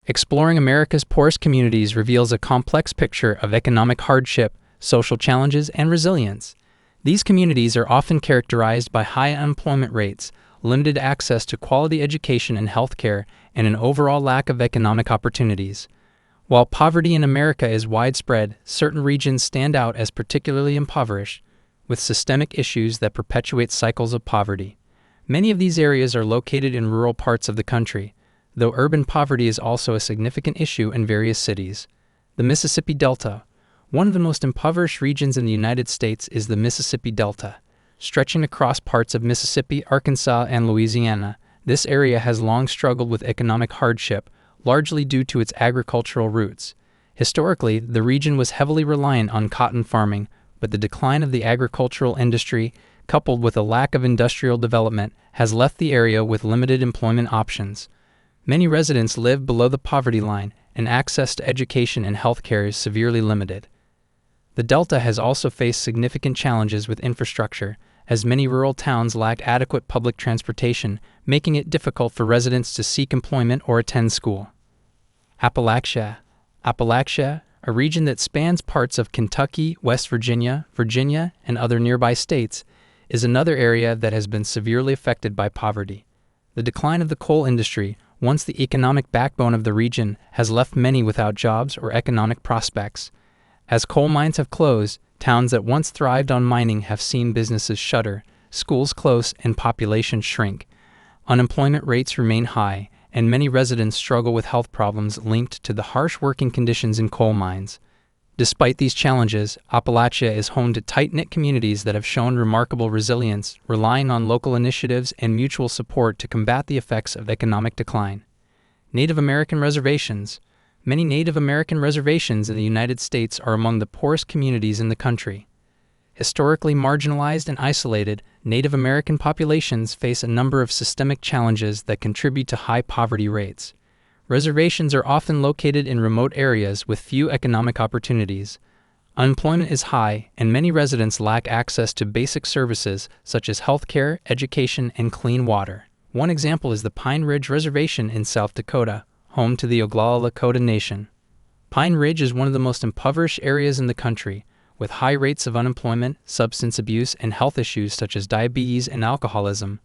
Exploring America's poorest communities reveals a complex picture of economic hardship, social challenges, and resilience. These communities are often characterized by high unemployment rates, limited access to quality education and healthcare, and an overall lack of economic opportunities. While poverty in America is widespread, certain regions stand out as particularly impoverished, with systemic issues that perpetuate cycles of poverty. Many of these areas are located in rural parts of the country, though urban poverty is also a significant issue in various cities. The Mississippi Delta. One of the most impoverished regions in the United States is the Mississippi Delta. Stretching across parts of Mississippi, Arkansas, and Louisiana, this area has long struggled with economic hardship, largely due to its agricultural roots. Historically, the region was heavily reliant on cotton farming, but the decline of the agricultural industry, coupled with a lack of industrial development, has left the area with limited employment options. Many residents live below the poverty line, and access to education and healthcare is severely limited. The Delta has also faced significant challenges with infrastructure, as many rural towns lack adequate public transportation, making it difficult for residents to seek employment or attend school. Appalachia. Appalachia, a region that spans parts of Kentucky, West Virginia, and other nearby states, is another area that has been severely affected by poverty. The decline of the coal industry, once the economic backbone of the region, has left many without jobs or economic prospects. As coal mines have closed, towns that once thrived on mining have seen businesses shutter, schools close, and populations shrink. Unemployment rates remain high, and many residents struggle with health problems linked to the harsh working conditions in coal mines. Despite these challenges, Appalachia is home to tight-knit communities that have shown remarkable resilience, relying on local initiatives and mutual support to combat the effects of economic decline. Native American reservations. Many Native American reservations in the United States are among the poorest communities in the country. Historically marginalized and isolated, Native American populations face a number of systemic challenges that contribute to high poverty rates. Reservations are often located in remote areas with few economic opportunities. Unemployment is high, and many residents lack access to basic services such as healthcare, education, and clean water. One example is the Pine Ridge Reservation in South Dakota, home to the 𝐂𝐻𝐿𝐴 Lakota Nation. Pine Ridge is one of the most impoverished areas in the country, with high rates of unemployment, substance abuse, and health issues such as diabetes and alcoholism.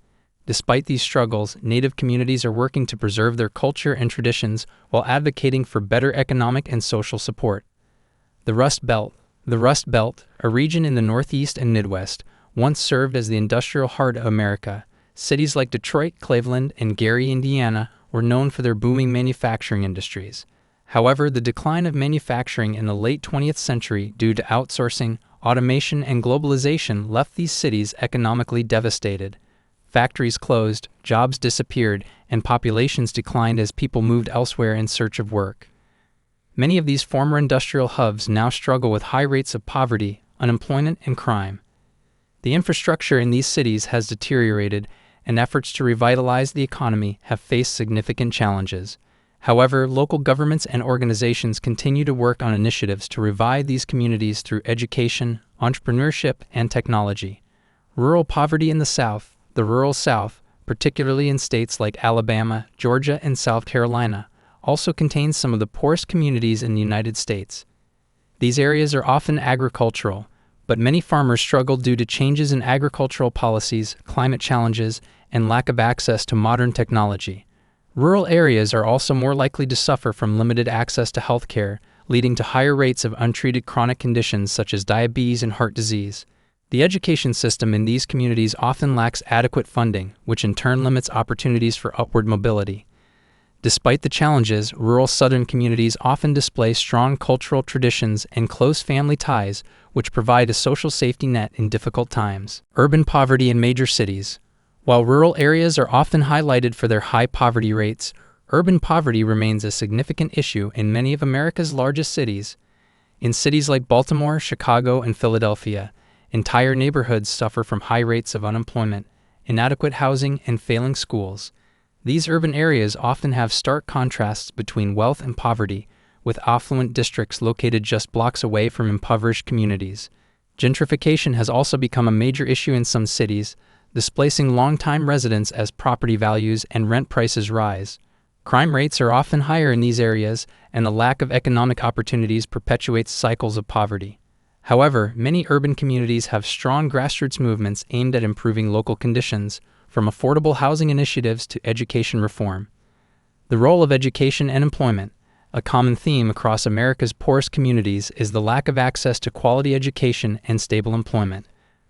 Despite these struggles, Native communities are working to preserve their culture and traditions while advocating for better economic and social support. The Rust Belt. The Rust Belt, a region in the Northeast and Midwest, once served as the industrial heart of America. Cities like Detroit, Cleveland, and Gary, Indiana, were known for their booming manufacturing industries. However, the decline of manufacturing in the late 20th century due to outsourcing, automation, and globalization left these cities economically devastated. Factories closed, jobs disappeared, and populations declined as people moved elsewhere in search of work. Many of these former industrial hubs now struggle with high rates of poverty, unemployment, and crime. The infrastructure in these cities has deteriorated, and efforts to revitalize the economy have faced significant challenges. However, local governments and organizations continue to work on initiatives to revive these communities through education, entrepreneurship, and technology. Rural poverty in the South. The rural South, particularly in states like Alabama, Georgia, and South Carolina, also contains some of the poorest communities in the United States. These areas are often agricultural, but many farmers struggle due to changes in agricultural policies, climate challenges, and lack of access to modern technology. Rural areas are also more likely to suffer from limited access to health care, leading to higher rates of untreated chronic conditions such as diabetes and heart disease. The education system in these communities often lacks adequate funding, which in turn limits opportunities for upward mobility. Despite the challenges, rural southern communities often display strong cultural traditions and close family ties, which provide a social safety net in difficult times. Urban poverty in major cities. While rural areas are often highlighted for their high poverty rates, urban poverty remains a significant issue in many of America's largest cities. In cities like Baltimore, Chicago, and Philadelphia, entire neighborhoods suffer from high rates of unemployment, inadequate housing, and failing schools. These urban areas often have stark contrasts between wealth and poverty, with affluent districts located just blocks away from impoverished communities. Gentrification has also become a major issue in some cities, displacing longtime residents as property values and rent prices rise. Crime rates are often higher in these areas, and the lack of economic opportunities perpetuates cycles of poverty. However, many urban communities have strong grassroots movements aimed at improving local conditions, from affordable housing initiatives to education reform. The role of education and employment. A common theme across America's poorest communities is the lack of access to quality education and stable employment.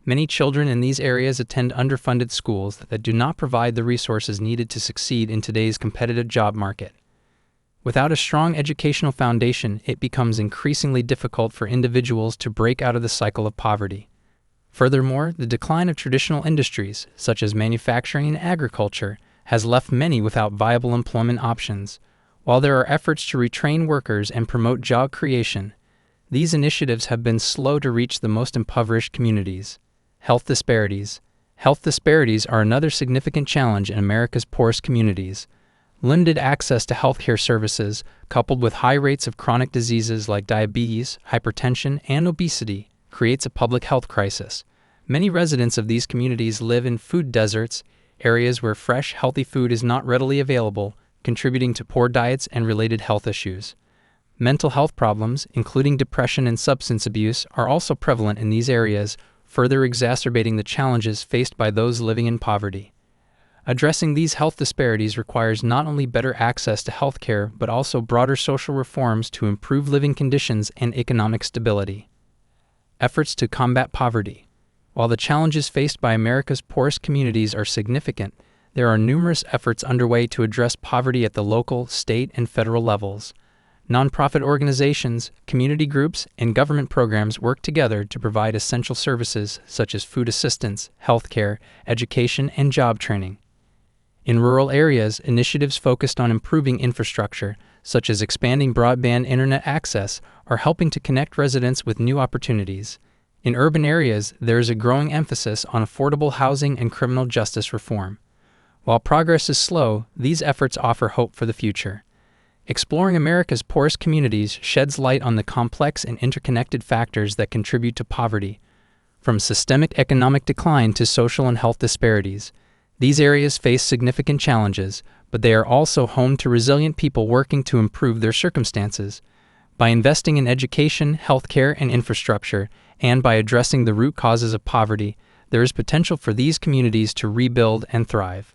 Many children in these areas attend underfunded schools that do not provide the resources needed to succeed in today's competitive job market. Without a strong educational foundation, it becomes increasingly difficult for individuals to break out of the cycle of poverty. Furthermore, the decline of traditional industries, such as manufacturing and agriculture, has left many without viable employment options. While there are efforts to retrain workers and promote job creation, these initiatives have been slow to reach the most impoverished communities. Health disparities. Health disparities are another significant challenge in America's poorest communities. Limited access to healthcare services, coupled with high rates of chronic diseases like diabetes, hypertension, and obesity, creates a public health crisis. Many residents of these communities live in food deserts, areas where fresh, healthy food is not readily available, contributing to poor diets and related health issues. Mental health problems, including depression and substance abuse, are also prevalent in these areas, further exacerbating the challenges faced by those living in poverty. Addressing these health disparities requires not only better access to health care, but also broader social reforms to improve living conditions and economic stability. Efforts to combat poverty. While the challenges faced by America's poorest communities are significant, there are numerous efforts underway to address poverty at the local, state, and federal levels. Nonprofit organizations, community groups, and government programs work together to provide essential services such as food assistance, healthcare, education, and job training. In rural areas, initiatives focused on improving infrastructure, such as expanding broadband internet access, are helping to connect residents with new opportunities. In urban areas, there is a growing emphasis on affordable housing and criminal justice reform. While progress is slow, these efforts offer hope for the future. Exploring America's poorest communities sheds light on the complex and interconnected factors that contribute to poverty, from systemic economic decline to social and health disparities. These areas face significant challenges, but they are also home to resilient people working to improve their circumstances. By investing in education, healthcare, and infrastructure, and by addressing the root causes of poverty, there is potential for these communities to rebuild and thrive.